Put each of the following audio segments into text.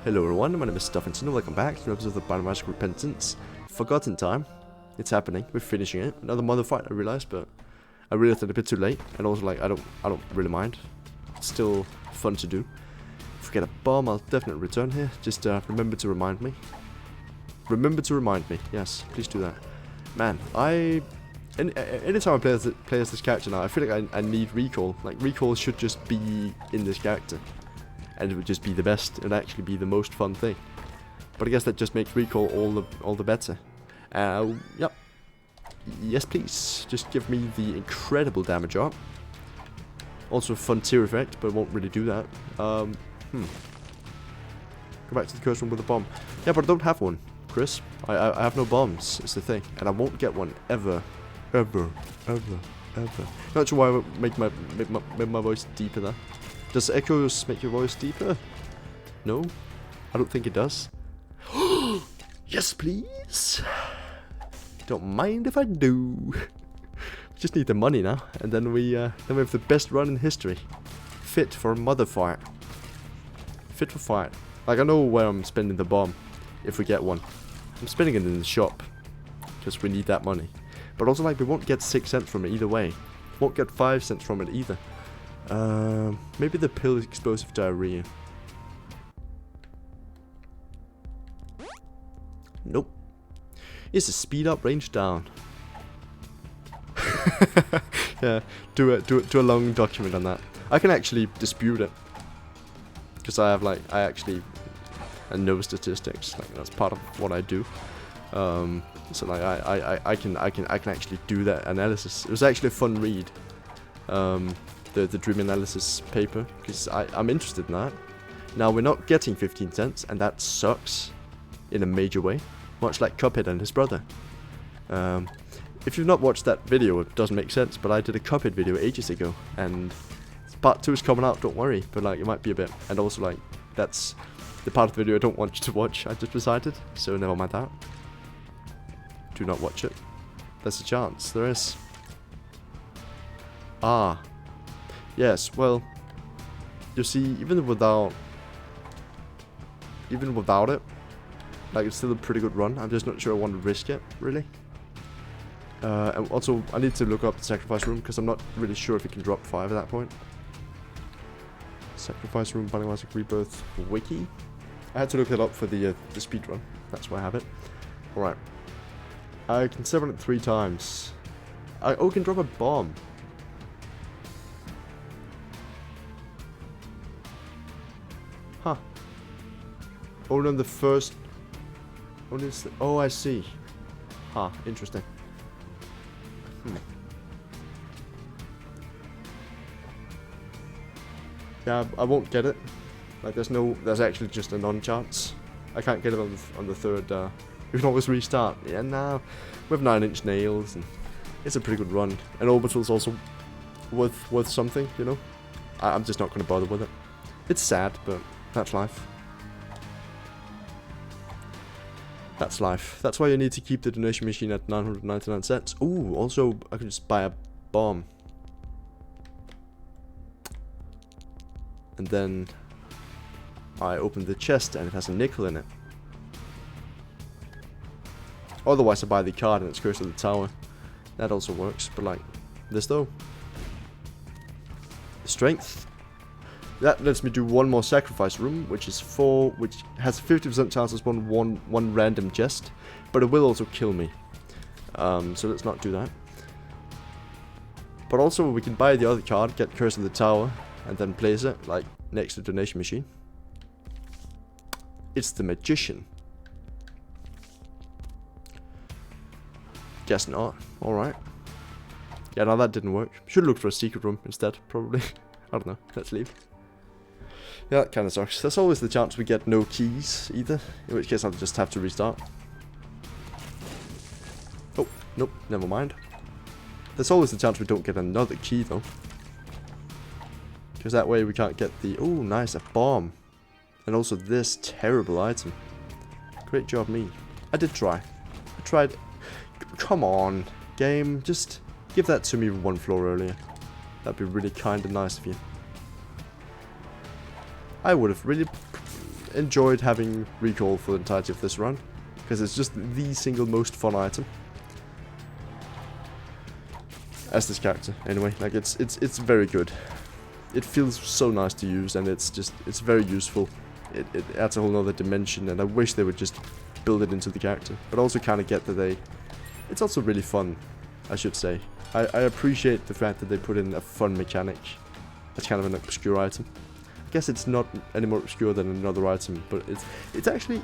Hello everyone, my name is Stuffinson and welcome back to an episode of the Biomagic Repentance. Forgotten time. It's happening. We're finishing it. Another mother fight, I realized, but I realized it a bit too late. And also, like, I don't really mind. It's still fun to do. If we get a bomb, I'll definitely return here. Just remember to remind me. Remember to remind me. Yes, please do that. Man, anytime I play as this character now, I feel like I need recall. Like, recall should just be in this character. And it would just be the best. It would actually be the most fun thing. But I guess that just makes recall all the better. Yep. Yes, please. Just give me the incredible damage up. Also a fun tear effect, but it won't really do that. Go back to the curse room with a bomb. Yeah, but I don't have one, Chris. I have no bombs, is the thing. And I won't get one ever. Ever. Ever. Ever. Not sure why I would make my voice deeper there. Does echoes make your voice deeper? No? I don't think it does. Yes, please! Don't mind if I do. We just need the money now, and then we have the best run in history. Fit for mother fight. Fit for fight. Like, I know where I'm spending the bomb, if we get one. I'm spending it in the shop, because we need that money. But also, like, we won't get 6 cents from it either way. Won't get 5 cents from it either. Maybe the pill is explosive diarrhea. Nope. Is the speed up, range down? Yeah, do a long document on that. I can actually dispute it because I know statistics. Like, that's part of what I do. So like I can actually do that analysis. It was actually a fun read. The dream analysis paper, because I'm interested in that. Now, we're not getting 15 cents, and that sucks in a major way, much like Cuphead and his brother. If you've not watched that video, it doesn't make sense, but I did a Cuphead video ages ago, and part 2 is coming out, don't worry, but like, it might be a bit, and also like, that's the part of the video I don't want you to watch, I just decided, so never mind that. Do not watch it. There's a chance, there is. Ah. Yes, well, you see, even without it, like, it's still a pretty good run. I'm just not sure I want to risk it, really. And also, I need to look up the sacrifice room, because I'm not really sure if you can drop 5 at that point. Sacrifice room, Biomagic Rebirth wiki. I had to look it up for the speed run. That's why I have it. Alright. I can summon it 3 times. I can drop a bomb. Huh. Only on the first... Oh, I see. Huh, interesting. Yeah, I won't get it. Like, there's actually just a non-chance. I can't get it on the third, we can always restart. Yeah, now, we have 9-inch nails, and it's a pretty good run. And Orbital's also worth something, you know? I'm just not going to bother with it. It's sad, but... that's life. That's life. That's why you need to keep the donation machine at 999 cents. Ooh, also, I can just buy a bomb. And then I open the chest and it has a nickel in it. Otherwise, I buy the card and it's Curse of the Tower. That also works, but like, this though. Strength. That lets me do one more sacrifice room, which is 4, which has 50% chance of spawn one random chest, but it will also kill me. So let's not do that. But also we can buy the other card, get Curse of the Tower, and then place it like next to donation machine. It's the Magician. Guess not. All right. Yeah, no, that didn't work. Should look for a secret room instead, probably. I don't know. Let's leave. Yeah, that kind of sucks. There's always the chance we get no keys, either. In which case I'll just have to restart. Oh, nope, never mind. There's always the chance we don't get another key, though. Because that way we can't get the... oh, nice, a bomb. And also this terrible item. Great job, me. I did try. I tried... Come on, game. Just give that to me 1 floor earlier. That'd be really kind and nice of you. I would have really enjoyed having recall for the entirety of this run, because it's just the single most fun item. As this character, anyway. Like, it's very good. It feels so nice to use, and it's very useful. It adds a whole other dimension, and I wish they would just build it into the character. But I also kind of get that it's also really fun, I should say. I appreciate the fact that they put in a fun mechanic. That's kind of an obscure item. I guess it's not any more obscure than another item, but it's actually...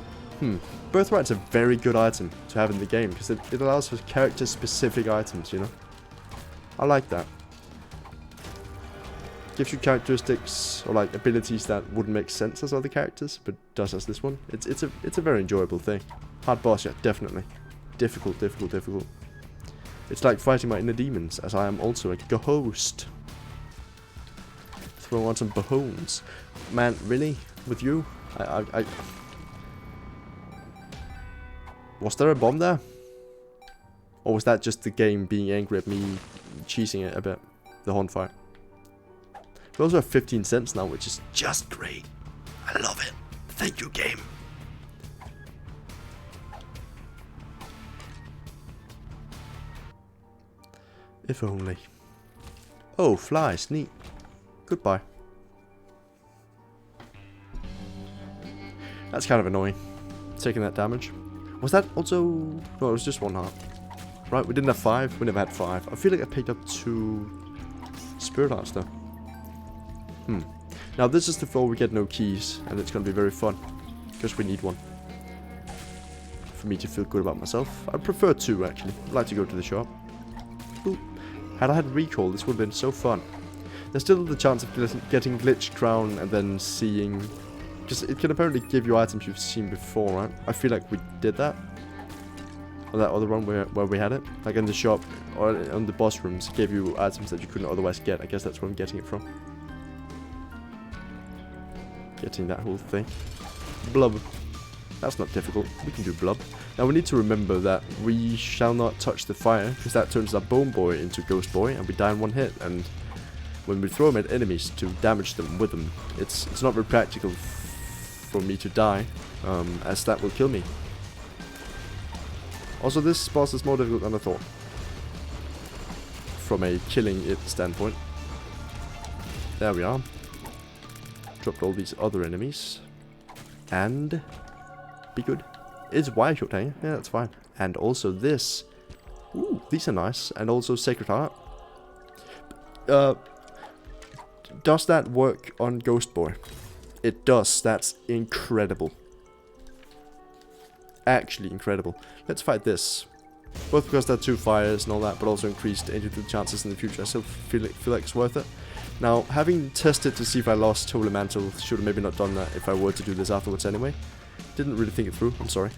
Birthright's a very good item to have in the game, because it allows for character-specific items, you know? I like that. Gives you characteristics, or like abilities that wouldn't make sense as other characters, but does as this one. It's a very enjoyable thing. Hard boss, yeah, definitely. Difficult. It's like fighting my inner demons, as I am also a ghost. Throw on some bones. Man, really? With you? I... Was there a bomb there? Or was that just the game being angry at me cheesing it a bit? The horn fight. We also have 15 cents now, which is just great. I love it. Thank you, game. If only. Oh, flies. Neat. Goodbye. That's kind of annoying. Taking that damage. Was that also... No, it was just 1 heart. Right, we didn't have 5. We never had 5. I feel like I picked up 2 spirit hearts though. Now this is the floor we get no keys, and it's going to be very fun. Because we need one. For me to feel good about myself. I prefer 2 actually. I'd like to go to the shop. Ooh. Had I had recall, this would have been so fun. There's still the chance of getting glitched crown and then seeing... Because it can apparently give you items you've seen before, right? I feel like we did that. Or that other one where we had it. Like in the shop, or on the boss rooms, it gave you items that you couldn't otherwise get. I guess that's where I'm getting it from. Getting that whole thing. Blub. That's not difficult. We can do blub. Now we need to remember that we shall not touch the fire, because that turns our bone boy into ghost boy, and we die in 1 hit. And when we throw him at enemies to damage them with them, it's not very practical for me to die, as that will kill me. Also, this boss is more difficult than I thought, from a killing it standpoint. There we are. Dropped all these other enemies. And... be good. It's Wild eh? Yeah, that's fine. And also this. Ooh, these are nice. And also Sacred Heart. Does that work on Ghost Boy? It does. That's incredible. Actually incredible. Let's fight this. Both because there are 2 fires and all that, but also increased the chances in the future. I still feel like it's worth it. Now, having tested to see if I lost Holy Mantle, should have maybe not done that if I were to do this afterwards anyway. Didn't really think it through. I'm sorry.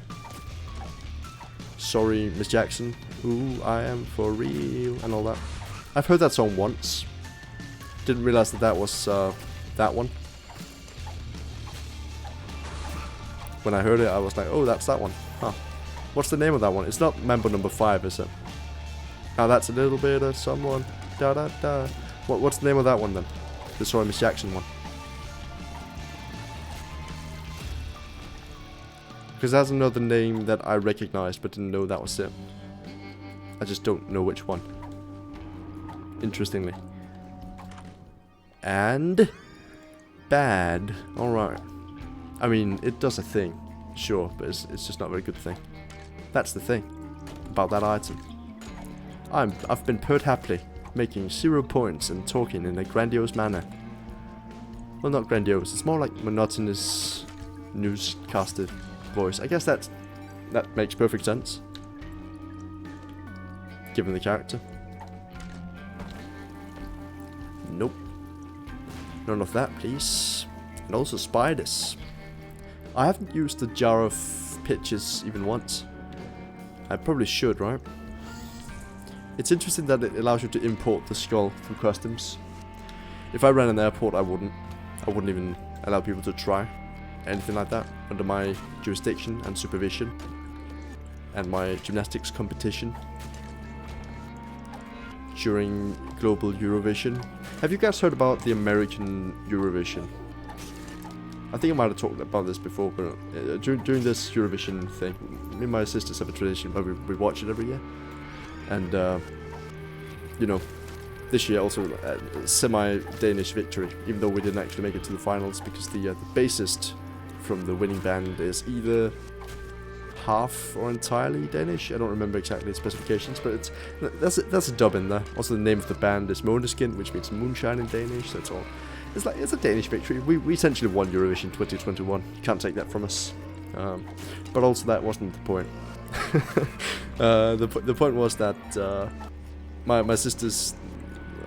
Sorry, Miss Jackson. Ooh, I am for real and all that. I've heard that song once. Didn't realize that was that one. When I heard it, I was like, oh, that's that one. Huh. What's the name of that one? It's not Mambo number 5, is it? Now that's a little bit of someone. Da da da. What's the name of that one then? The Sorry Miss Jackson one. Because that's another name that I recognized but didn't know that was it. I just don't know which one. Interestingly. And... bad. Alright. I mean, it does a thing. Sure, but it's just not a very good thing. That's the thing. About that item. I've been put happily. Making 0 points and talking in a grandiose manner. Well, not grandiose. It's more like monotonous newscaster voice. I guess that makes perfect sense, given the character. Nope. None of that, please. And also spiders. I haven't used the jar of pitches even once. I probably should, right? It's interesting that it allows you to import the skull from customs. If I ran an airport, I wouldn't even allow people to try anything like that under my jurisdiction and supervision and my gymnastics competition during global Eurovision. Have you guys heard about the American Eurovision? I think I might have talked about this before, but during this Eurovision thing, me and my sisters have a tradition where we watch it every year. And, you know, this year also a semi-Danish victory, even though we didn't actually make it to the finals, because the bassist from the winning band is either half or entirely Danish. I don't remember exactly the specifications, but that's a dub in there. Also, the name of the band is Måneskin, which means moonshine in Danish. That's all. It's a Danish victory. We essentially won Eurovision 2021. You can't take that from us. But also that wasn't the point. The point was that my sisters,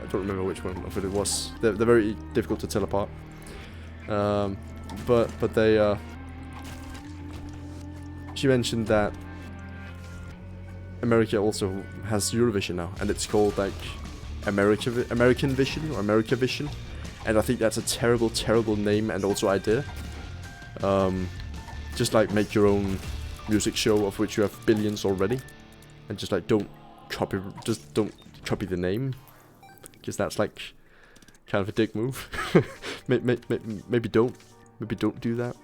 I don't remember which one of it was. They're very difficult to tell apart. But they she mentioned that America also has Eurovision now, and it's called like American Vision or America Vision. And I think that's a terrible, terrible name and also idea. Just like make your own music show of which you have billions already, and just like don't copy the name, because that's like kind of a dick move. Maybe don't do that.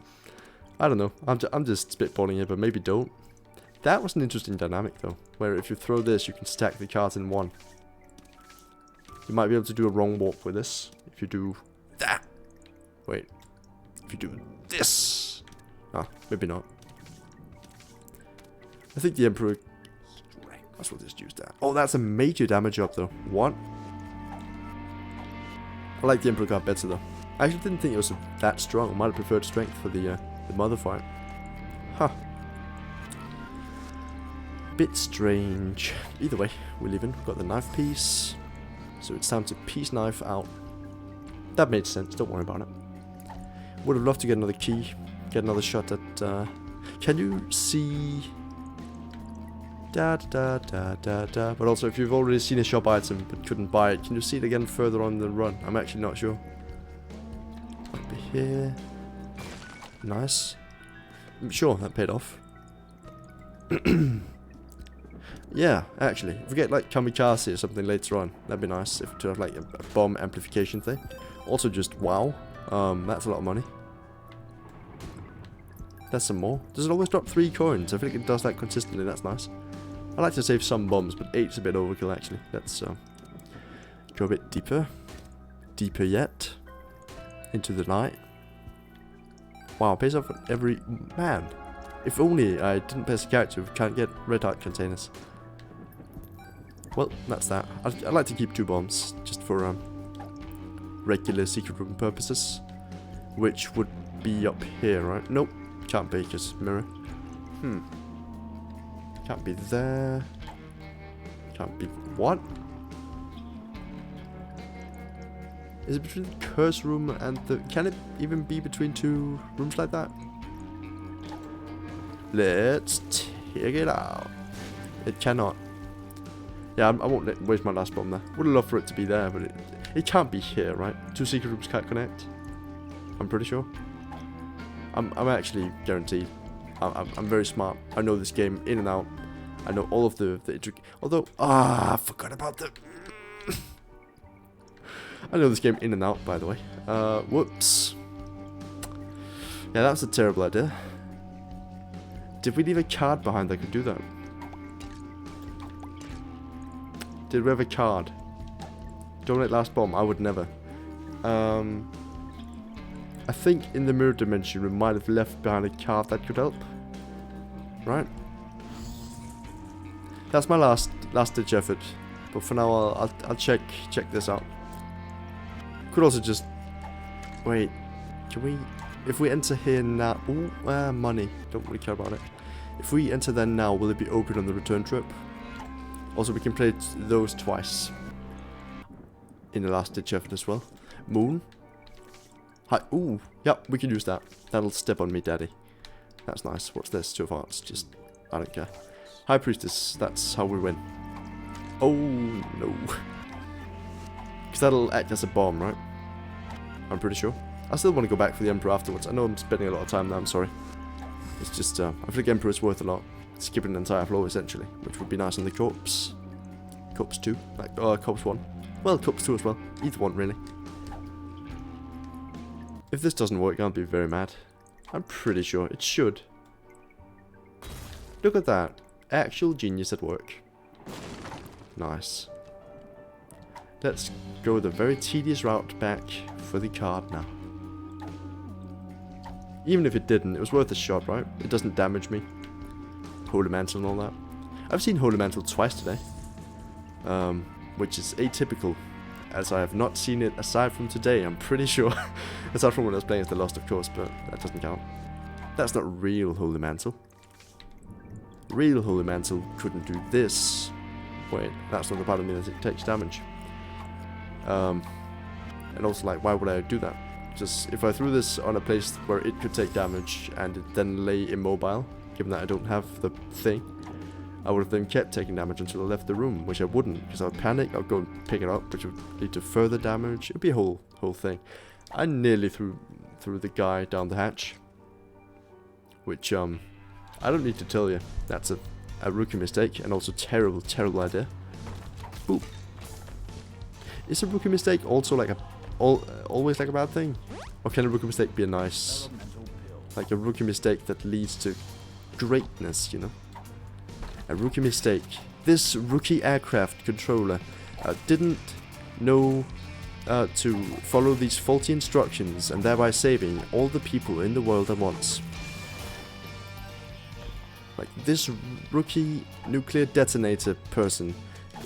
I don't know. I'm just spitballing here, but maybe don't. That was an interesting dynamic though, where if you throw this, you can stack the cards in one. You might be able to do a wrong warp with this. If you do that. Wait. If you do this. Ah, maybe not. I think the Emperor... That's what just used that. Oh, that's a major damage up though. What? I like the Emperor card better though. I actually didn't think it was that strong. I might have preferred strength for the Mother fight. Huh. Bit strange. Either way, we're leaving. We've got the knife piece. So it's time to piece knife out. That made sense, don't worry about it. Would have loved to get another key. Get another shot at... can you see... But also, if you've already seen a shop item but couldn't buy it, can you see it again further on the run? I'm actually not sure. Might be here. Nice. I'm sure that paid off. Yeah, actually, if we get like kamikaze or something later on, that'd be nice. If to have like a bomb amplification thing. Also, just wow, that's a lot of money. That's some more. Does it always drop 3 coins? I feel like it does that consistently. That's nice. I like to save some bombs, but 8's a bit overkill actually. Let's go a bit deeper, deeper yet, into the night. Wow, pays off on every man. If only I didn't pass a character who can't get red heart containers. Well, that's that. I'd like to keep 2 bombs, just for regular secret room purposes. Which would be up here, right? Nope, can't be, because mirror. Can't be there. Can't be... What? Is it between the curse room and the... Can it even be between 2 rooms like that? Let's take it out. It cannot. Yeah, I won't waste my last bomb there. Would have loved for it to be there, but it can't be here, right? 2 secret rooms can't connect. I'm pretty sure. I'm actually guaranteed. I'm very smart. I know this game in and out. I know all of the although I forgot about the. I know this game in and out, by the way. Whoops. Yeah, that's a terrible idea. Did we leave a card behind that could do that? Did we have a card? Donate last bomb. I would never. I think in the mirror dimension we might have left behind a card that could help. Right? That's my last ditch effort. But for now I'll check this out. Could also just wait. Can we, if we enter here now? Ooh, money. Don't really care about it. If we enter there now, will it be open on the return trip? Also, we can play those twice in the last ditch effort as well. Moon. Hi. Ooh. Yep, we can use that. That'll step on me, daddy. That's nice. What's this? 2 of hearts. Just, I don't care. High Priestess. That's how we win. Oh, no. Because that'll act as a bomb, right? I'm pretty sure. I still want to go back for the Emperor afterwards. I know I'm spending a lot of time now. I'm sorry. It's just, I feel like Emperor is worth a lot. Skipping an entire floor, essentially. Which would be nice on the Corpse. Corpse 2. Like, Corpse 1. Well, Corpse 2 as well. Either one, really. If this doesn't work, I'll be very mad. I'm pretty sure it should. Look at that. Actual genius at work. Nice. Let's go the very tedious route back for the card now. Even if it didn't, it was worth a shot, right? It doesn't damage me. Holy Mantle and all that. I've seen Holy Mantle twice today. Which is atypical, as I have not seen it aside from today, I'm pretty sure. Aside from when I was playing as the Lost, of course, but that doesn't count. That's not real Holy Mantle. Real Holy Mantle couldn't do this. Wait, that's not the part of me that takes damage. And also, like, why would I do that? Just, if I threw this on a place where it could take damage and it then lay immobile, given that I don't have the thing, I would have then kept taking damage until I left the room, which I wouldn't, because I would panic, I'd go and pick it up, which would lead to further damage. It'd be a whole thing. I nearly threw the guy down the hatch, which, I don't need to tell you, that's a rookie mistake, and also terrible idea. Boop. Is a rookie mistake also like always like a bad thing? Or can a rookie mistake be a nice, like a rookie mistake that leads to greatness, you know? A rookie mistake. This rookie aircraft controller didn't know to follow these faulty instructions and thereby saving all the people in the world at once. Like, this rookie nuclear detonator person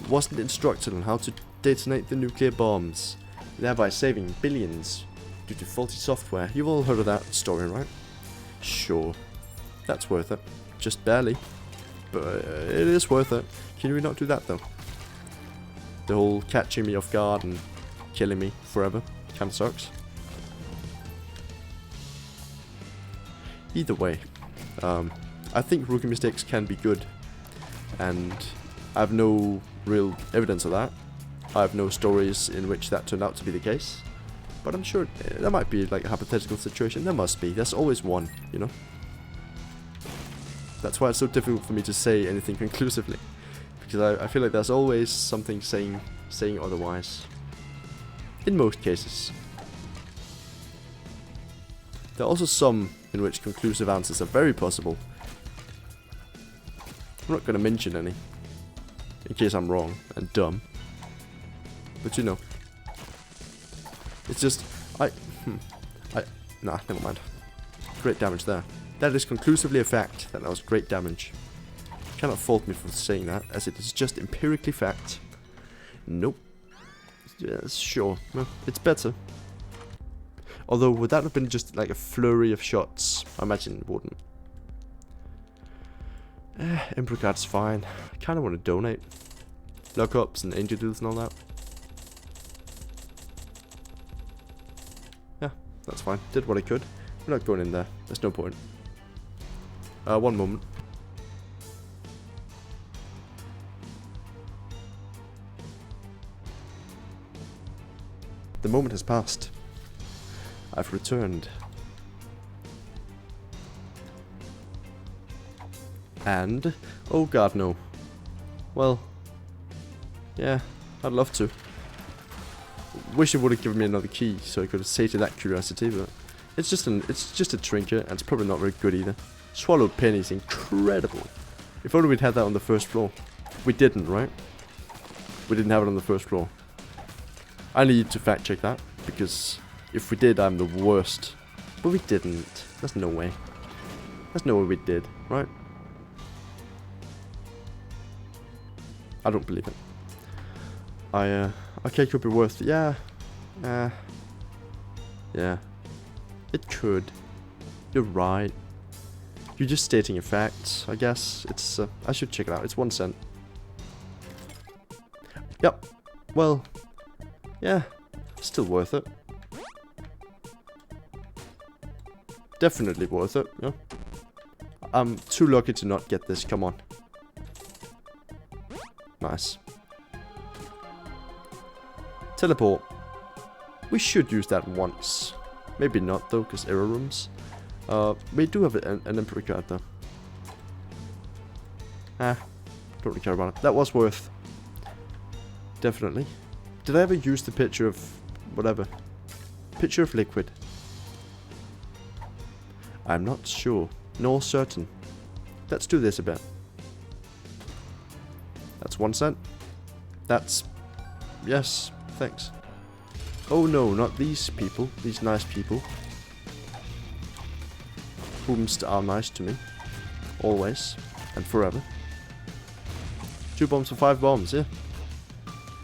wasn't instructed on how to detonate the nuclear bombs, thereby saving billions due to faulty software. You've all heard of that story, right? Sure. That's worth it. Just barely. But it is worth it. Can we not do that, though? The whole catching me off guard and killing me forever kinda sucks. Either way, I think rookie mistakes can be good, and I have no real evidence of that. I have no stories in which that turned out to be the case, but I'm sure there might be like a hypothetical situation. There must be. There's always one, you know? That's why it's so difficult for me to say anything conclusively, because I feel like there's always something saying otherwise. In most cases. There are also some in which conclusive answers are very possible. I'm not going to mention any, in case I'm wrong and dumb. But you know. It's just, nah, never mind. Great damage there. That is conclusively a fact, that was great damage. You cannot fault me for saying that, as it is just empirically fact. Nope. Yes, sure. Well, it's better. Although, would that have been just like a flurry of shots? I imagine it wouldn't. Emperor card's fine. I kind of want to donate. Lockups and angel deals and all that. Yeah, that's fine. Did what I could. We're not going in there. There's no point. One moment. The moment has passed. I've returned. And, oh god no. Well, yeah, I'd love to. Wish it would have given me another key so I could have sated that curiosity, but it's just a trinket, and it's probably not very good either. Swallowed penny's incredible. If only we'd had that on the first floor. We didn't, right? We didn't have it on the first floor. I need to fact check that, because if we did, I'm the worst. But we didn't. There's no way. There's no way we did, right? I don't believe it. Okay, could be worth, yeah. Yeah. It could. You're right. You're just stating a fact, I guess. It's, I should check it out. It's 1 cent. Yep. Well, yeah. Still worth it. Definitely worth it, yeah. I'm too lucky to not get this, come on. Nice. Teleport. We should use that once. Maybe not though, because error rooms. We do have an Emperor card though. Don't really care about it. That was worth. Definitely. Did I ever use the picture of whatever? Picture of liquid. I'm not sure, nor certain. Let's do this a bit. That's 1 cent. That's... yes, thanks. Oh no, not these people. These nice people. Whomst are nice to me. Always. And forever. 2 bombs for 5 bombs, yeah.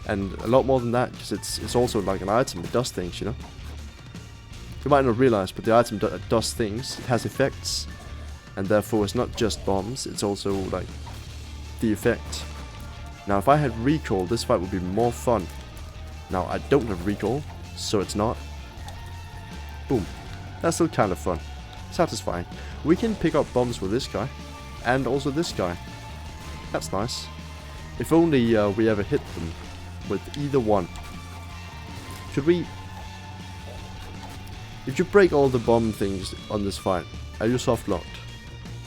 And a lot more than that, because it's also like an item. It does things, you know. You might not realize, but the item does things. It has effects. And therefore it's not just bombs, it's also like the effect. Now if I had recall, this fight would be more fun. Now I don't have recall, so it's not. Boom. That's still kind of fun. Satisfying. We can pick up bombs with this guy. And also this guy. That's nice. If only we ever hit them with either one. Should we... if you break all the bomb things on this fight, are you soft locked?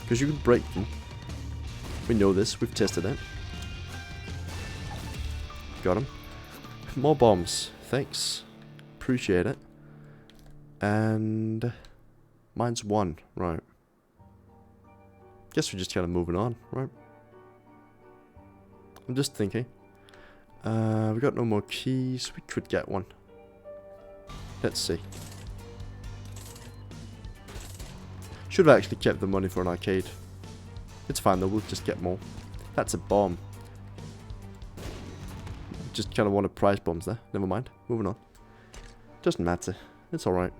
Because you can break them. We know this, we've tested it. Got him. More bombs, thanks. Appreciate it. And... mine's 1, right. Guess we're just kind of moving on, right? I'm just thinking. We got no more keys, we could get one. Let's see. Should have actually kept the money for an arcade. It's fine though, we'll just get more. That's a bomb. Just kind of wanted prize bombs there. Never mind. Moving on. Doesn't matter. It's alright.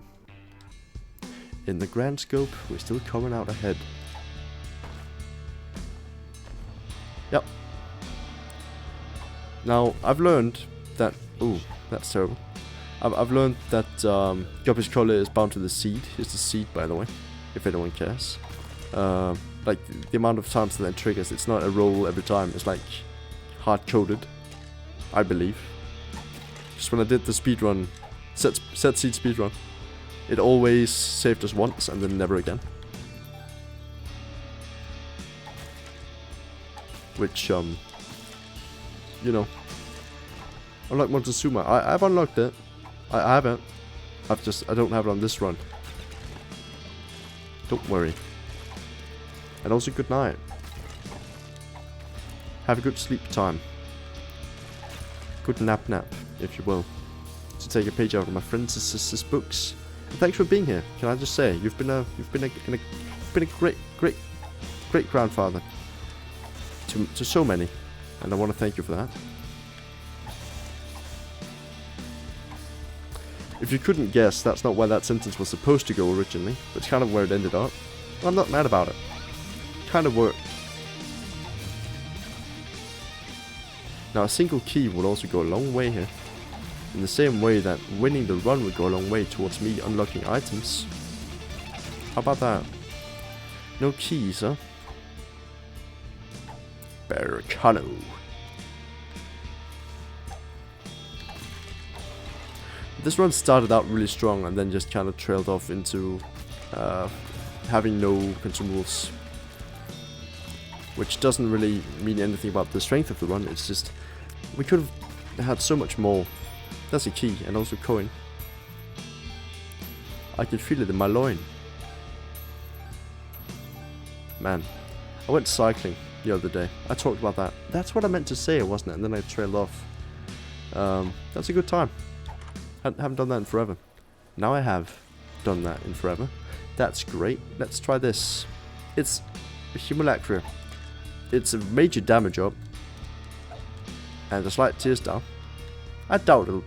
In the grand scope, we're still coming out ahead. Yep. Now, I've learned that... ooh, that's terrible. I've learned that Guppish Collar is bound to the seed. It's the seed, by the way. If anyone cares. Like, the amount of times that triggers, it's not a roll every time. It's like hard-coded, I believe. Just when I did the speedrun, set seed speedrun, it always saved us once and then never again. Which, you know, unlock Montezuma. I've unlocked it. I haven't. I don't have it on this run. Don't worry. And also good night. Have a good sleep time. Good nap, if you will. To take a page out of my friends' sisters' books. And thanks for being here. Can I just say, you've been a great grandfather to so many, and I want to thank you for that. If you couldn't guess, that's not where that sentence was supposed to go originally, but it's kind of where it ended up. I'm not mad about it. Kind of worked. Now a single key would also go a long way here. In the same way that winning the run would go a long way towards me unlocking items. How about that? No keys, huh? Barricano. This run started out really strong and then just kind of trailed off into having no consumables. Which doesn't really mean anything about the strength of the run, it's just... we could have had so much more. That's a key, and also coin. I can feel it in my loin. Man, I went cycling the other day. I talked about that. That's what I meant to say, wasn't it? And then I trailed off. That's a good time. Haven't done that in forever. Now I have done that in forever. That's great. Let's try this. It's a Humulacra. It's a major damage up. And a slight tears down. I doubt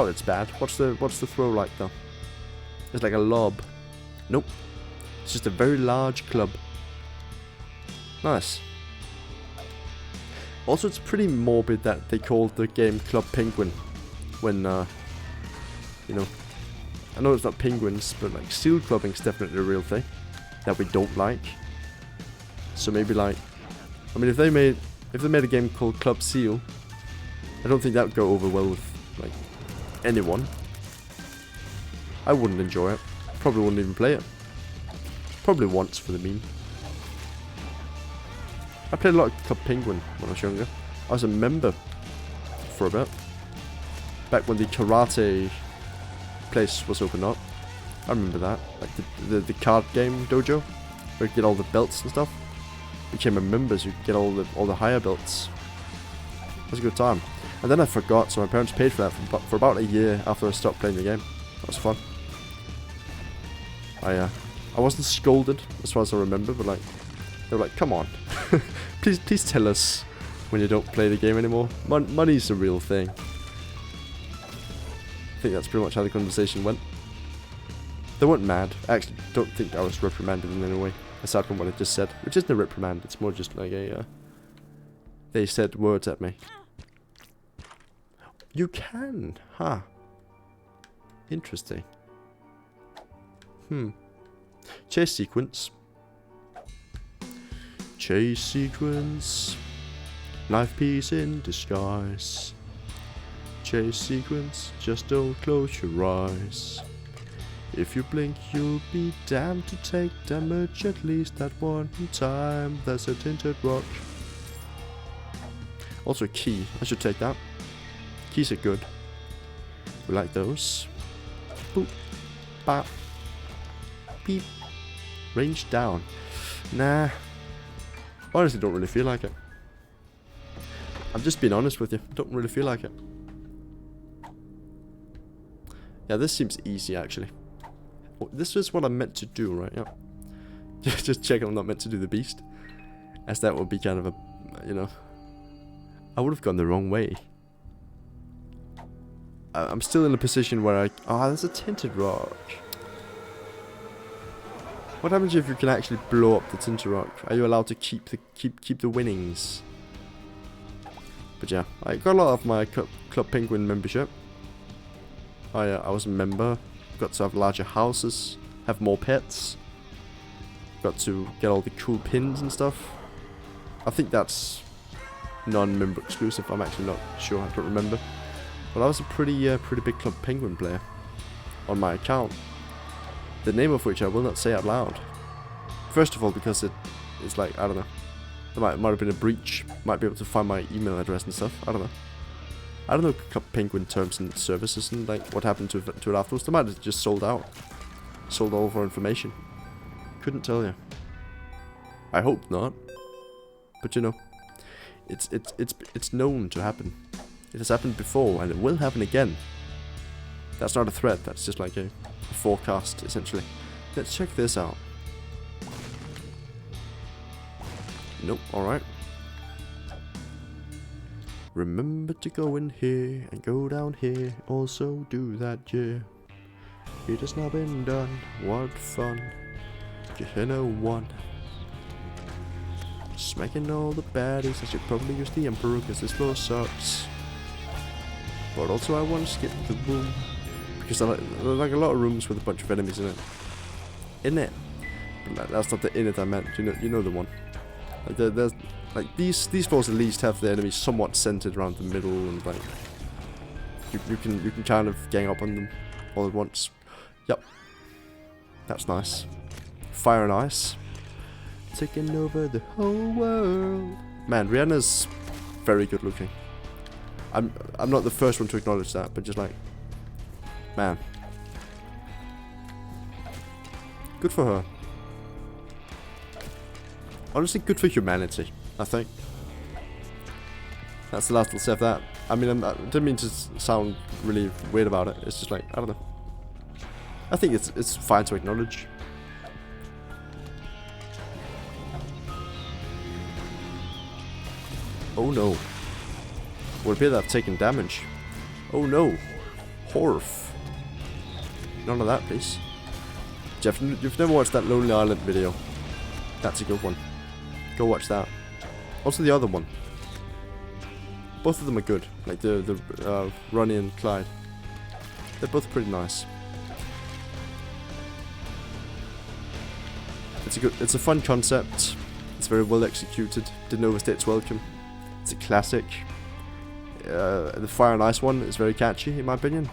it's bad. What's the throw like though? It's like a lob. Nope. It's just a very large club. Nice. Also, it's pretty morbid that they called the game Club Penguin when you know, I know it's not penguins, but like seal clubbing's definitely a real thing that we don't like. So maybe like, I mean, if they made a game called Club Seal, I don't think that would go over well with like anyone. I wouldn't enjoy it. Probably wouldn't even play it. Probably once for the meme. I played a lot of Club Penguin when I was younger. I was a member for a bit. Back when the karate place was opened up. I remember that. Like the card game dojo, where you get all the belts and stuff. Became a member, so you could get all the higher belts. It was a good time. And then I forgot, so my parents paid for that for about a year after I stopped playing the game. That was fun. I wasn't scolded as far as I remember, but like they were like, "Come on, please tell us when you don't play the game anymore. Money's a real thing." I think that's pretty much how the conversation went. They weren't mad. I actually don't think I was reprimanded in any way, aside from what I just said, which isn't a reprimand. It's more just like a they said words at me. You can, huh? Interesting. Chase sequence. Chase sequence. Life piece in disguise. Chase sequence. Just don't close your eyes. If you blink, you'll be damned to take damage at least that one time. There's a tinted rock. Also a key. I should take that. Keys are good. We like those. Boop. Bop. Beep. Range down. Nah. Honestly, don't really feel like it. I'm just being honest with you. Don't really feel like it. Yeah, this seems easy actually. Oh, this is what I'm meant to do, right? Yeah. Just checking I'm not meant to do the beast. As that would be kind of a, you know. I would have gone the wrong way. I'm still in a position where oh, there's a tinted rock. What happens if you can actually blow up the tinted rock? Are you allowed to keep the winnings? But yeah, I got a lot of my Club Penguin membership. I was a member. Got to have larger houses, have more pets. Got to get all the cool pins and stuff. I think that's non-member exclusive. I'm actually not sure. I don't remember. But I was a pretty big Club Penguin player on my account. The name of which I will not say out loud. First of all, because it's like, I don't know. There might have been a breach. Might be able to find my email address and stuff. I don't know. I don't know Club Penguin terms and services and like what happened to it afterwards. They might have just sold out. Sold all of our information. Couldn't tell you. I hope not. But you know, it's known to happen. It has happened before, and it will happen again. That's not a threat, that's just like a forecast, essentially. Let's check this out. Nope, alright. Remember to go in here, and go down here, also do that, yeah. It has now been done, what fun. Gehenna 1. Smacking all the baddies. I should probably use the Emperor, because this floor sucks. But also I want to skip the room, because I like a lot of rooms with a bunch of enemies in it. In it. But that's not the in it I meant. You know the one. Like there's like these floors at least have the enemies somewhat centered around the middle, and like you can kind of gang up on them all at once. Yep. That's nice. Fire and Ice. Taking over the whole world. Man, Rihanna's very good looking. I'm not the first one to acknowledge that, but just like, man, good for her. Honestly, good for humanity, I think. That's the last I'll say of that. I mean, I didn't mean to sound really weird about it. It's just like, I don't know. I think it's fine to acknowledge. Oh no. Would appear that I've taken damage. Oh no. Horf. None of that, please. Jeff, you've never watched that Lonely Island video. That's a good one. Go watch that. Also the other one. Both of them are good. Like the Ronnie and Clyde. They're both pretty nice. It's a fun concept. It's very well executed. Didn't overstay its welcome. It's a classic. The Fire and Ice one is very catchy, in my opinion.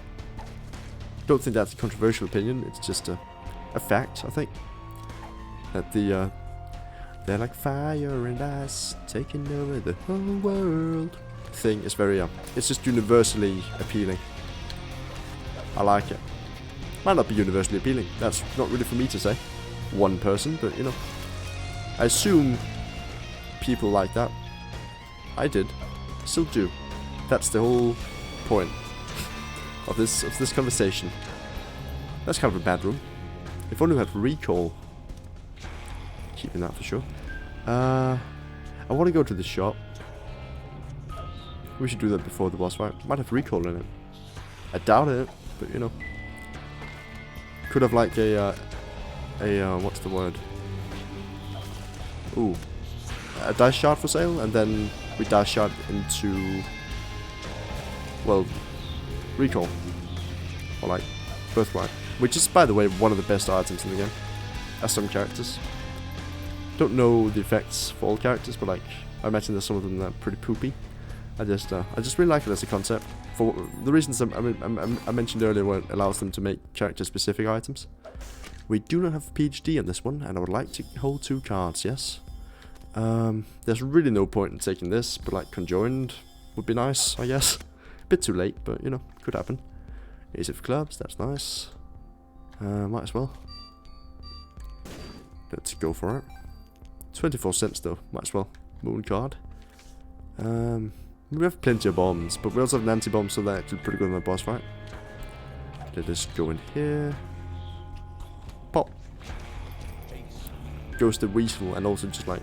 Don't think that's a controversial opinion. It's just a fact, I think. That they're like fire and ice taking over the whole world thing is very it's just universally appealing. I like it. Might not be universally appealing. That's not really for me to say. One person, but you know. I assume people like that. I did. Still do. That's the whole point of this conversation. That's kind of a bad room. If only we had recall. Keeping that for sure. I want to go to the shop. We should do that before the boss fight. Might have recall in it. I doubt it, but you know. Could have like a what's the word? Ooh. A dice shard for sale, and then we dice shard into, well, recall. Or like, birthright. Which is, by the way, one of the best items in the game. As some characters. Don't know the effects for all characters, but like, I imagine there's some of them that are pretty poopy. I just really like it as a concept. For the reasons I mentioned earlier, where it allows them to make character-specific items. We do not have PhD on this one, and I would like to hold 2 cards, yes. There's really no point in taking this, but like conjoined would be nice, I guess. A bit too late, but you know, could happen. Ace of clubs, that's nice. Might as well. Let's go for it. 24 cents though, might as well. Moon card. We have plenty of bombs, but we also have an anti-bomb, so they're actually pretty good in the boss fight. Let us go in here. Pop. Goes the weasel, and also just like,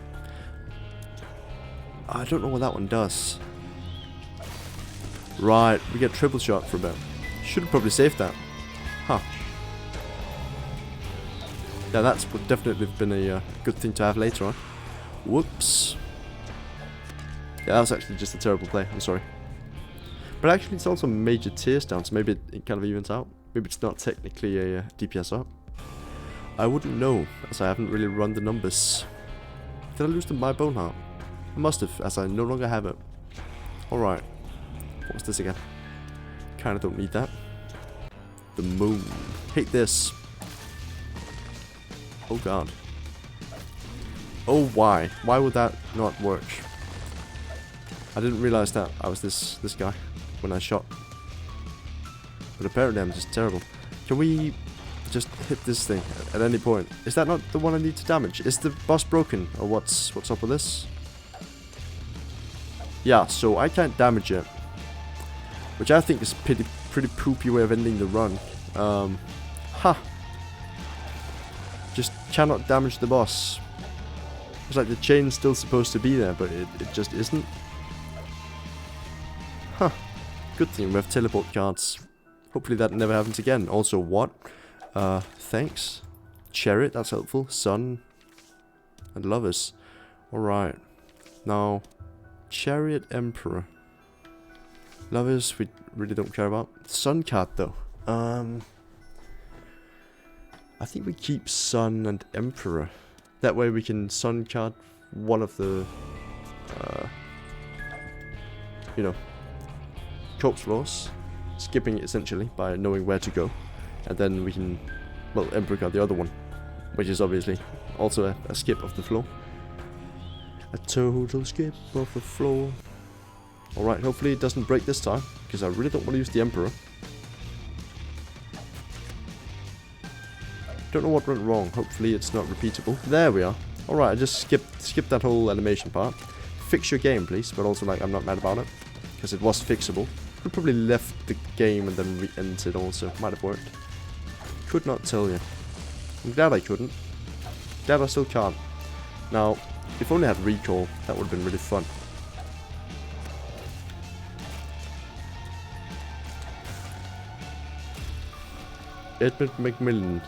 I don't know what that one does. Right, we get triple shot for a bit. Should have probably saved that. Huh. Yeah, that's would definitely have been a good thing to have later on. Whoops. Yeah, that was actually just a terrible play, I'm sorry. But actually it's also major tears down, so maybe it kind of evens out. Maybe it's not technically a DPS up. I wouldn't know, as I haven't really run the numbers. Did I lose my bone heart? I must have, as I no longer have it. Alright. What's this again? Kinda don't need that. The moon. Hate this. Oh god. Oh, why? Why would that not work? I didn't realize that I was this guy when I shot. But apparently I'm just terrible. Can we just hit this thing at any point? Is that not the one I need to damage? Is the boss broken? Or what's up with this? Yeah, so I can't damage it. Which I think is a pretty poopy way of ending the run. Just cannot damage the boss. It's like the chain's still supposed to be there, but it just isn't. Huh. Good thing we have teleport cards. Hopefully that never happens again. Also, what? Thanks. Chariot, that's helpful. Sun. And lovers. Alright. Now, Chariot Emperor. Lovers, we really don't care about. Sun card, though. I think we keep Sun and Emperor. That way we can Sun card one of the, you know, corpse floors. Skipping it essentially by knowing where to go. And then we can, well, Emperor card the other one. Which is obviously also a skip of the floor. A total skip of the floor. Alright, hopefully it doesn't break this time. Because I really don't want to use the Emperor. Don't know what went wrong. Hopefully it's not repeatable. There we are. Alright, I just skipped that whole animation part. Fix your game, please. But also, like, I'm not mad about it. Because it was fixable. Could probably left the game and then re-entered also. Might have worked. Could not tell you. I'm glad I couldn't. Glad I still can't. Now, if only I had recall, that would have been really fun. Edmund McMillan.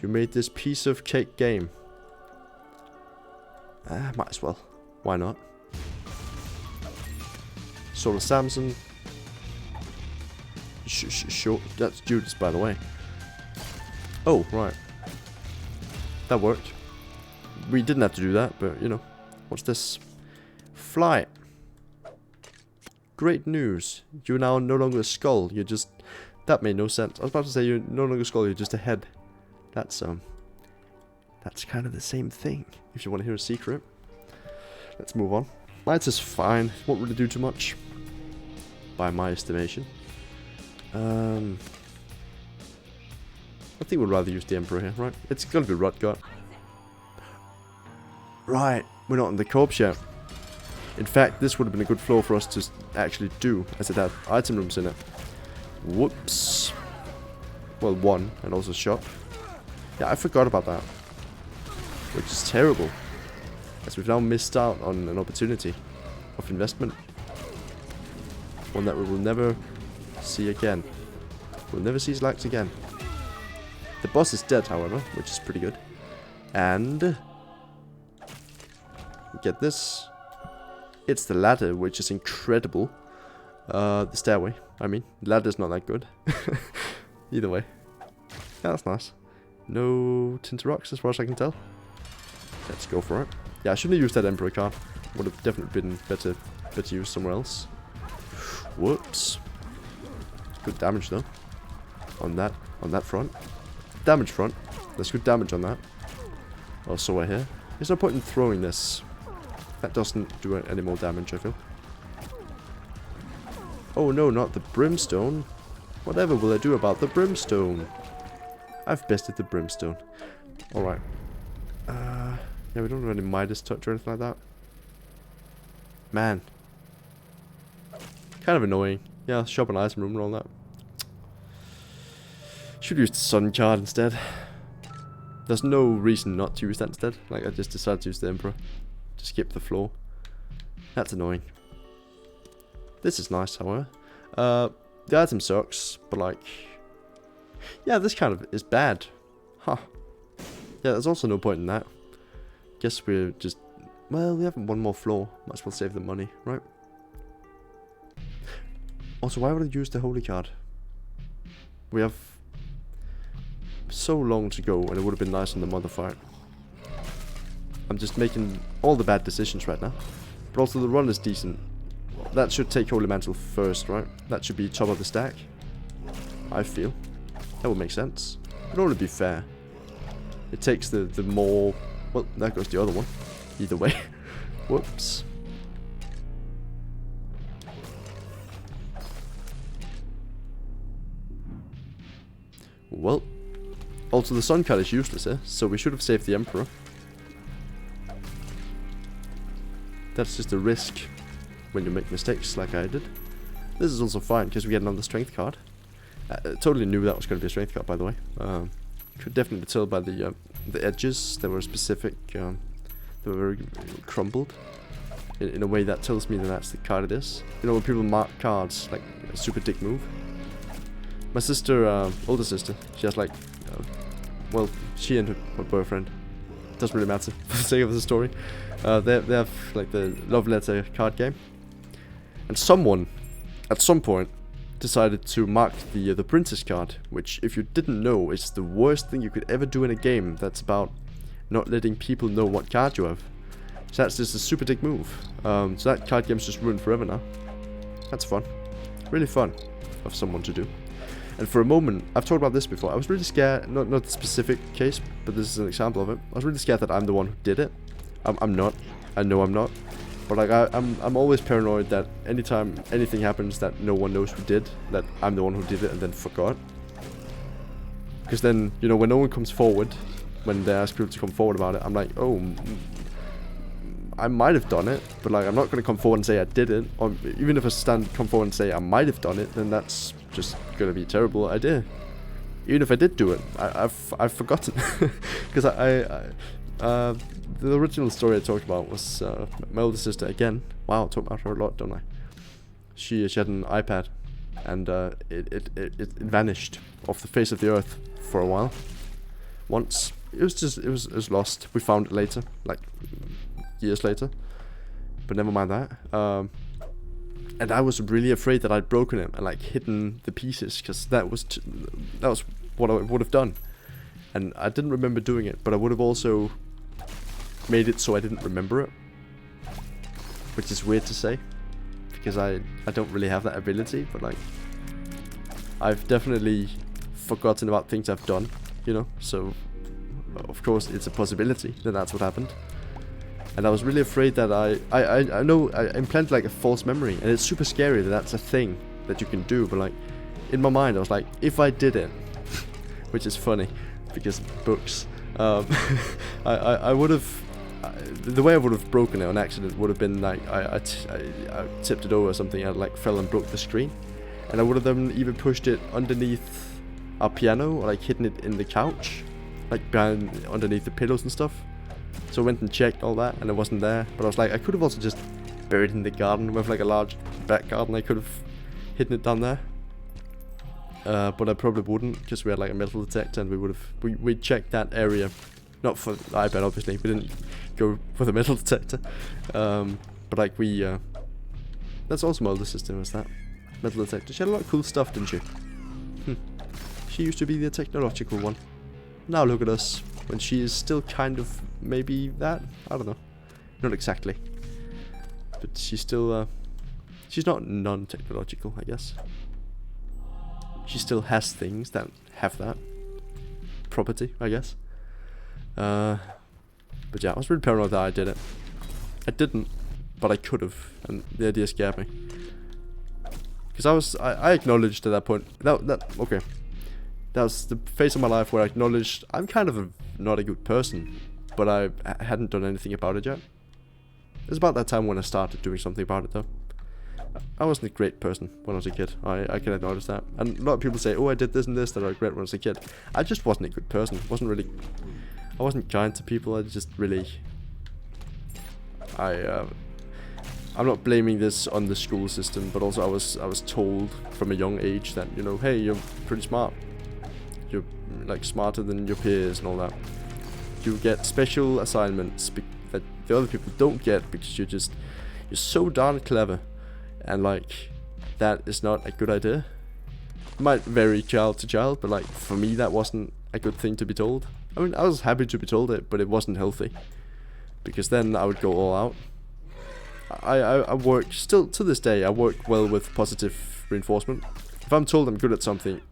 You made this piece of cake game. Might as well. Why not? Solar Samson. Sure. That's Judas, by the way. Oh, right. That worked. We didn't have to do that, but, you know. What's this? Fly. Great news. You're now no longer a skull. You're just... That made no sense. I was about to say you're no longer a skull, you're just a head. That's kind of the same thing, if you want to hear a secret. Let's move on. Lights is fine. Won't really do too much. By my estimation. I think we'd rather use the Emperor here, right? It's gonna be Rutgard. Right, we're not in the corpse yet. In fact, this would have been a good floor for us to actually do, as it had item rooms in it. Whoops. Well, one, and also shop. Yeah, I forgot about that. Which is terrible. As we've now missed out on an opportunity of investment. One that we will never see again. We'll never see his likes again. The boss is dead, however, which is pretty good. And... get this. It's the ladder, which is incredible. The stairway, I mean. The ladder's not that good. Either way. Yeah, that's nice. No tinted rocks as far as I can tell. Let's go for it. Yeah, I shouldn't have used that Emperor card. Would have definitely been better used somewhere else. Whoops. Good damage though. On that front. Damage front. There's good damage on that. Also I hear. There's no point in throwing this. That doesn't do any more damage, I feel. Oh no, not the brimstone. Whatever will I do about the brimstone? I've bested the brimstone. Alright. Yeah, we don't have any Midas touch or anything like that. Man. Kind of annoying. Yeah, shop an item room and all that. Should use the sun card instead. There's no reason not to use that instead. Like, I just decided to use the Emperor. To skip the floor. That's annoying. This is nice, however. The item sucks, but like... yeah, this kind of is bad. Huh. Yeah, there's also no point in that. Guess we're just... well, we have one more floor. Might as well save the money, right? Also, why would I use the holy card? We have... so long to go, and it would have been nice in the mother fight. I'm just making all the bad decisions right now. But also the run is decent. That should take Holy Mantle first, right? That should be top of the stack. I feel. That would make sense. It would only be fair. It takes the more... well, there goes the other one. Either way. Whoops. Well. Also the sun card is useless here, so we should have saved the Emperor. That's just a risk when you make mistakes like I did. This is also fine because we get another strength card. I totally knew that was going to be a strength card, by the way. Could definitely tell by the edges. They were specific. They were very crumbled. In a way that tells me that that's the card it is. You know, when people mark cards, like a super dick move. My sister, older sister, she has like, well, she and her boyfriend. Doesn't really matter for the sake of the story. They have like the love letter card game, and someone at some point decided to mark the princess card, which, if you didn't know, is the worst thing you could ever do in a game that's about not letting people know what card you have. So that's just a super dick move. So that card game's just ruined forever now. That's fun, really fun of someone to do. And for a moment, I've talked about this before, I was really scared, not the specific case, but this is an example of it. I was really scared that I'm the one who did it. I'm not. I know I'm not. But like I'm always paranoid that anytime anything happens that no one knows who did, that I'm the one who did it and then forgot. Because then, you know, when no one comes forward, when they ask people to come forward about it, I'm like, oh, I might have done it, but like I'm not going to come forward and say I did it. Or even if I come forward and say I might have done it, then that's just going to be a terrible idea. Even if I did do it, I've forgotten. Because the original story I talked about was my older sister again. Wow, I talk about her a lot, don't I? She had an iPad, and it vanished off the face of the earth for a while. Once it was lost. We found it later, like years later. But never mind that. And I was really afraid that I'd broken it and like hidden the pieces, because that was what I would have done. And I didn't remember doing it, but I would have also made it so I didn't remember it, which is weird to say, because I don't really have that ability. But like, I've definitely forgotten about things I've done, you know, so of course it's a possibility that that's what happened. And I was really afraid that I know I implanted like a false memory, and it's super scary that that's a thing that you can do. But like, in my mind I was like, if I did it, which is funny because books. I would have. The way I would have broken it on accident would have been like I tipped it over or something. I like fell and broke the screen, and I would have then either pushed it underneath our piano or like hidden it in the couch, like behind underneath the pillows and stuff. So I went and checked all that, and it wasn't there. But I was like, I could have also just buried it in the garden with like a large back garden. I could have hidden it down there. But I probably wouldn't, because we had like a metal detector, and we checked that area, not for the iPad obviously. We didn't go for the metal detector, but like that's also my older sister, was that metal detector. She had a lot of cool stuff, didn't she? She used to be the technological one. Now look at us, when she is still kind of maybe that. I don't know, not exactly, but she's still she's not non-technological, I guess. She still has things that have that property, I guess. But yeah, I was really paranoid that I did it. I didn't, but I could have, and the idea scared me. Because I acknowledged at that point, okay. That was the phase of my life where I acknowledged I'm kind of not a good person, but I hadn't done anything about it yet. It was about that time when I started doing something about it though. I wasn't a great person when I was a kid. I can acknowledge that. And a lot of people say, oh, I did this and this that I regret when I was a kid. I just wasn't a good person. I wasn't kind to people. I just really... I'm not blaming this on the school system, but also I was told from a young age that, you know, hey, you're pretty smart. You're like smarter than your peers and all that. You get special assignments that the other people don't get because you're so darn clever. And like, that is not a good idea. It might vary child to child, but like for me that wasn't a good thing to be told. I mean, I was happy to be told it, but it wasn't healthy. Because then I would go all out. I work, still to this day, I work well with positive reinforcement. If I'm told I'm good at something,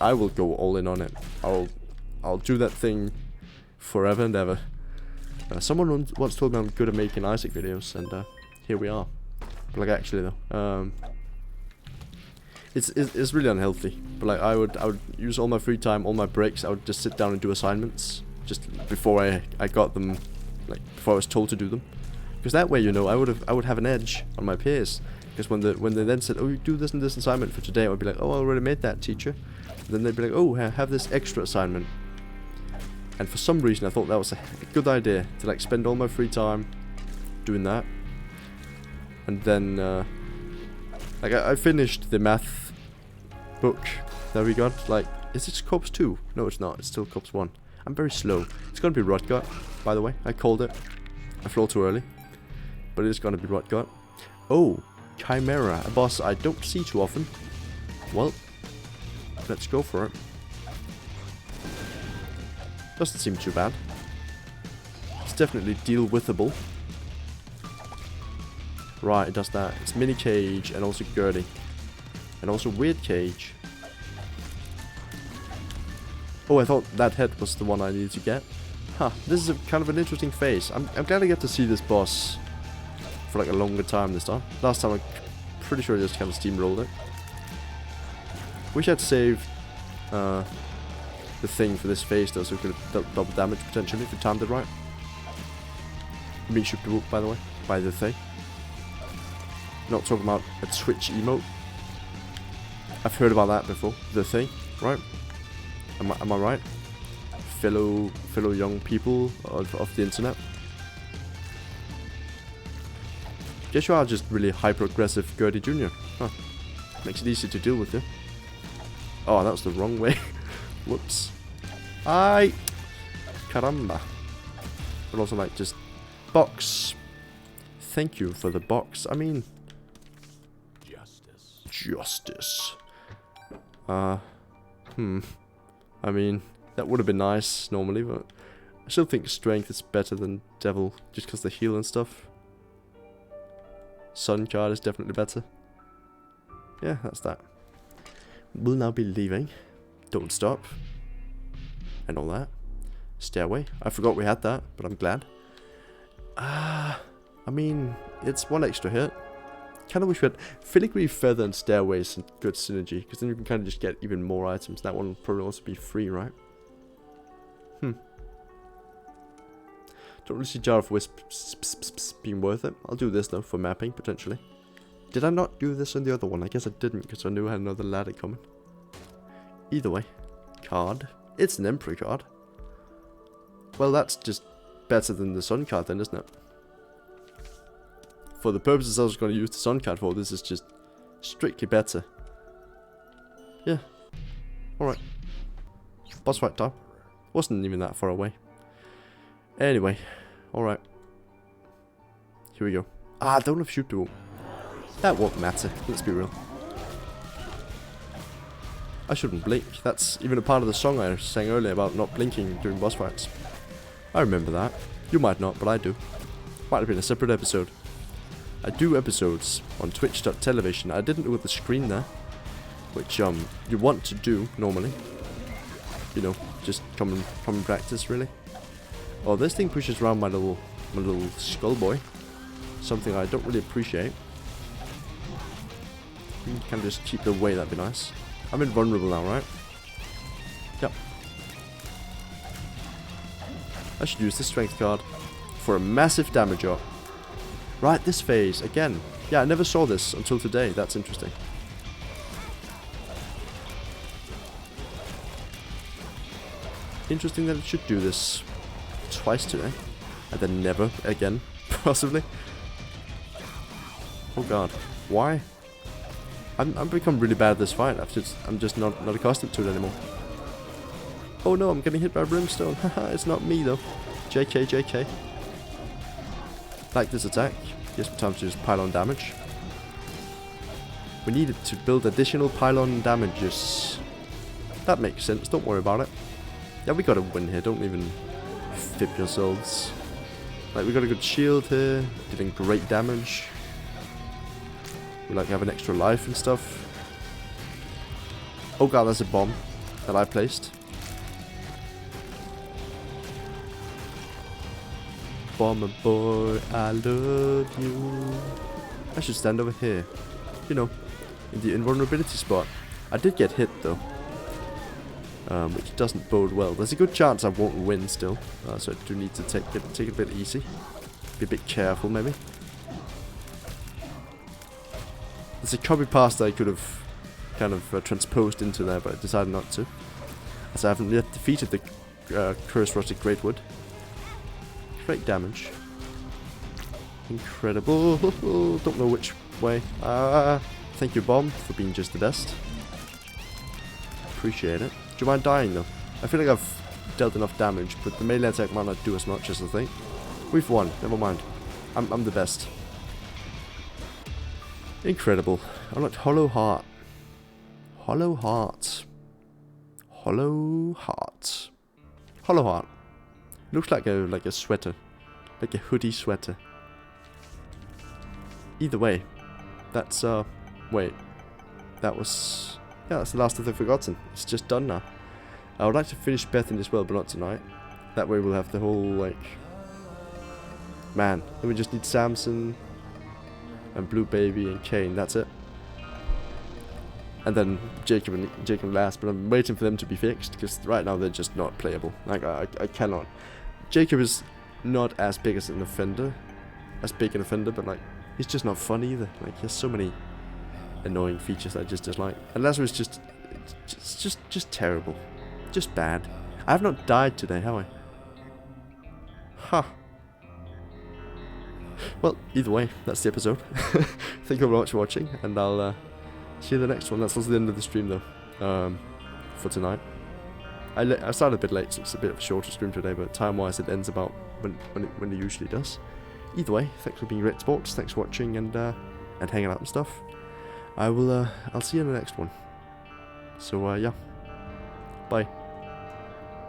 I will go all in on it. I'll do that thing forever and ever. Someone once told me I'm good at making Isaac videos, and here we are. Like actually though, it's really unhealthy. But like I would use all my free time, all my breaks. I would just sit down and do assignments just before I got them, like before I was told to do them. Because that way, you know, I would have an edge on my peers. Because when they then said, oh, you do this and this assignment for today, I would be like, oh, I already made that, teacher. And then they'd be like, oh, have this extra assignment. And for some reason, I thought that was a good idea to like spend all my free time doing that. And then, like, I finished the math book that we got. Like, is it Corpse 2? No, it's not. It's still Corpse 1. I'm very slow. It's gonna be Rotgut, by the way. I called it. I flew too early. But it is gonna be Rotgut. Oh, Chimera. A boss I don't see too often. Well, let's go for it. Doesn't seem too bad. It's definitely deal-withable. Right, it does that. It's Mini Cage and also Gertie. And also Weird Cage. Oh, I thought that head was the one I needed to get. Huh, this is kind of an interesting phase. I'm glad I get to see this boss for like a longer time this time. Last time I'm pretty sure I just kind of steamrolled it. Wish I'd saved the thing for this phase though, so we could have double damage potentially if we timed it right. Me shoot the book, by the way, by the thing. Not talking about a Twitch emote. I've heard about that before. The thing, right? Am I right? Fellow young people of the internet. Guess you are just really hyper-aggressive Gertie Jr. Huh. Makes it easy to deal with you. Oh, that was the wrong way. Whoops. Ay! Caramba. But also like just box. Thank you for the box. I mean, Justice. I mean, that would have been nice normally, but I still think strength is better than devil just because they heal and stuff. Sun card is definitely better. Yeah, that's that. We'll now be leaving. Don't stop. And all that. Stairway. I forgot we had that, but I'm glad. I mean, it's one extra hit. Kind of wish we had Filigree, Feather, and Stairways and good synergy, because then you can kind of just get even more items. That one will probably also be free, right? Don't really see Jar of Wisp being worth it. I'll do this though for mapping potentially. Did I not do this on the other one? I guess I didn't because I knew I had another ladder coming. Either way, card. It's an Emperor card. Well, that's just better than the Sun card then, isn't it? For the purposes I was going to use the Sun card for, this is just strictly better. Yeah. Alright. Boss fight time. Wasn't even that far away. Anyway. Alright. Here we go. Ah, I don't have shoot duel. That won't matter. Let's be real. I shouldn't blink. That's even a part of the song I sang earlier about not blinking during boss fights. I remember that. You might not, but I do. Might have been a separate episode. I do episodes on twitch.tv. I didn't do it with the screen there. Which you want to do normally. You know, just come and practice really. Oh, this thing pushes around my little skull boy. Something I don't really appreciate. You can just keep it away, that'd be nice. I'm invulnerable now, right? Yep. I should use the strength card for a massive damage up. Right, this phase, again. Yeah, I never saw this until today. That's interesting. Interesting that it should do this twice today. And then never again, possibly. Oh god. Why? I'm become really bad at this fight. I'm just not accustomed to it anymore. Oh no, I'm getting hit by brimstone. Haha, it's not me though. JK, JK. Like this attack. Gives me time to just pile on damage. We needed to build additional pylon damages. That makes sense, don't worry about it. Yeah, we gotta win here, don't even fib yourselves. Like, we got a good shield here, dealing great damage. We like have an extra life and stuff. Oh god, there's a bomb that I placed. Bomber boy, I love you. I should stand over here. You know, in the invulnerability spot. I did get hit though. Which doesn't bode well. There's a good chance I won't win still. So I do need to take it a bit easy. Be a bit careful maybe. There's a copy paste I could have kind of transposed into there, but I decided not to. As I haven't yet defeated the Cursed Rustic Greatwood. Great damage. Incredible. Don't know which way. Thank you, Bomb, for being just the best. Appreciate it. Do you mind dying though? I feel like I've dealt enough damage, but the melee attack might not do as much as I think. We've won. Never mind. I'm the best. Incredible. I like Hollow Heart. Hollow Heart. Hollow Heart. Hollow Heart. Looks like a sweater. Like a hoodie sweater. Either way. That's wait. That was, yeah, that's the last of the Forgotten. It's just done now. I would like to finish Bethany as well, but not tonight. That way we'll have the whole, like, man, then we just need Samson and Blue Baby and Kane, that's it. And then Jacob last, but I'm waiting for them to be fixed, because right now they're just not playable. Like, I cannot. Jacob is not as big as an offender, but like, he's just not fun either. Like, he has so many annoying features I just dislike. And Lazarus just terrible. Just bad. I have not died today, have I? Huh. Well, either way, that's the episode. Thank you very much for watching, and I'll see you in the next one. That's also the end of the stream, though, for tonight. I started a bit late, so it's a bit of a shorter stream today, but time-wise it ends about when it usually does. Either way, thanks for being great sports, thanks for watching and hanging out and stuff. I'll see you in the next one. So, yeah. Bye.